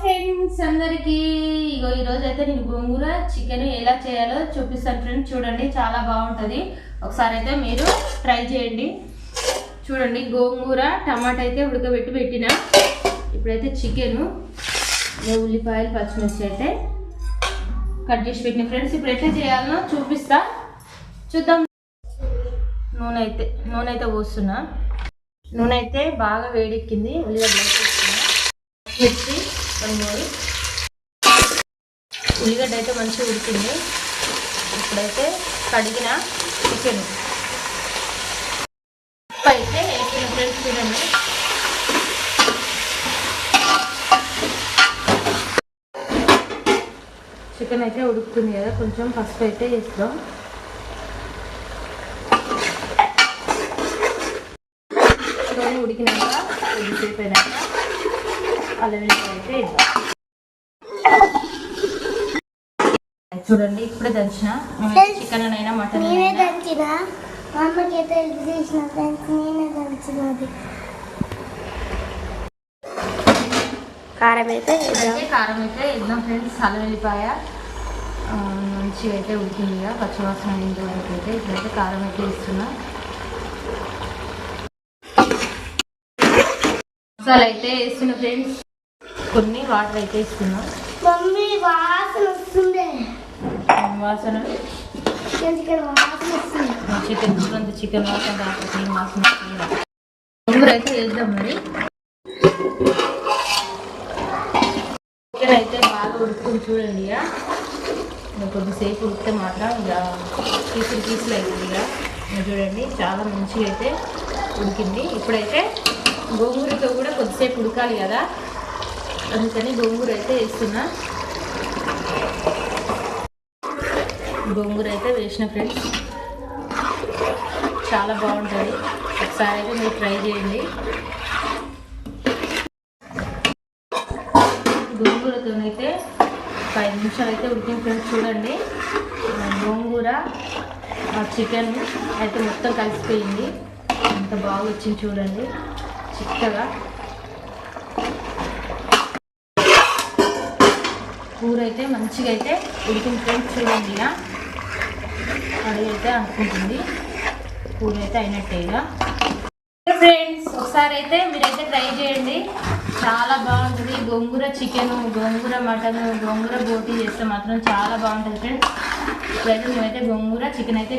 Friends అందరికి ఇగో ఈరోజు అయితే నేను గోంగూర చికెన్ ఎలా చేయాలో చూపిస్తాను ఫ్రెండ్స్. చూడండి చాలా బాగుంటుంది, ఒకసారి అయితే మీరు ట్రై చేయండి. చూడండి గోంగూర టమాటా అయితే ఉడకబెట్టి పెట్టిన. ఇప్పుడైతే చికెన్ ఉల్లిపాయలు పచ్చిమిర్చి అయితే కట్ చేసి పెట్టిన ఫ్రెండ్స్. ఇప్పుడు ఎట్లా చేయాలో చూపిస్తా, చూద్దాం. నూనె అయితే పోస్తున్నా. నూనె అయితే బాగా వేడెక్కింది. ఉల్లిగడ్డ మిర్చి ఉల్లిగడ్డ అయితే మంచిగా ఉడికింది. ఇప్పుడైతే కడిగిన చికెన్ ఉప్పు అయితే వేసిన ఫ్రెండ్స్. చూడండి చికెన్ అయితే ఉడుకుతుంది కదా, కొంచెం పసుపు అయితే వేస్తాం. ఉడికినాక కొద్దిసేపు అయినాక అల్లం అయితే వేద్దాం. చూడండి ఇప్పుడే దంచిన చికెన్ అయినా మటన్ కారం అయితే వేద్దాం ఫ్రెండ్స్. అల్లం వెల్లిపాయ మంచిగా అయితే ఉడికింది ఇక పచ్చివాసన అయింది వరకు అయితే. ఇప్పుడైతే కారం అయితే వేస్తున్నా. మసాలా అయితే వేస్తున్నా ఫ్రెండ్స్. కొన్ని వాటర్ అయితే ఇస్తున్నా. వాసన చికెన్ చూడండి, చికెన్ వాసన రాకపోతే వాసన గోంగూర అయితే వేద్దాం. మరి చికెన్ అయితే బాగా ఉడుకుని చూడండి. ఇక కొద్దిసేపు ఉడికితే మాత్రం ఇక పీసులు అవుతుంది. ఇక చూడండి చాలా మంచిగా అయితే ఉడికింది. ఇప్పుడైతే గోంగూరతో కూడా కొద్దిసేపు ఉడకాలి కదా, అందుకని గోంగూర అయితే వేస్తున్నా. గోంగూర అయితే వేసిన ఫ్రెండ్స్. చాలా బాగుంటుంది, ఒకసారి అయితే మీరు ట్రై చేయండి. గోంగూరతోనైతే 5 నిమిషాలు అయితే ఉడికిన ఫ్రెండ్స్. చూడండి గోంగూర చికెన్ అయితే మొత్తం కలిసిపోయింది. ఎంత బాగా వచ్చింది చూడండి, చిక్కగా. కూర అయితే మంచిగా అయితే ఉడికిన ఫ్రెండ్స్. చూడండి ఇక కడుగు అయితే అనుకుంటుంది, కూర అయితే అయినట్టే. ఇక ఫ్రెండ్స్ ఒకసారి అయితే మీరైతే ట్రై చేయండి, చాలా బాగుంటుంది. గోంగూర చికెన్, గోంగూర మటన్, గోంగూర బోటీ చేస్తే మాత్రం చాలా బాగుంటుంది ఫ్రెండ్స్. ఇప్పుడైతే మేమైతే గోంగూర చికెన్ అయితే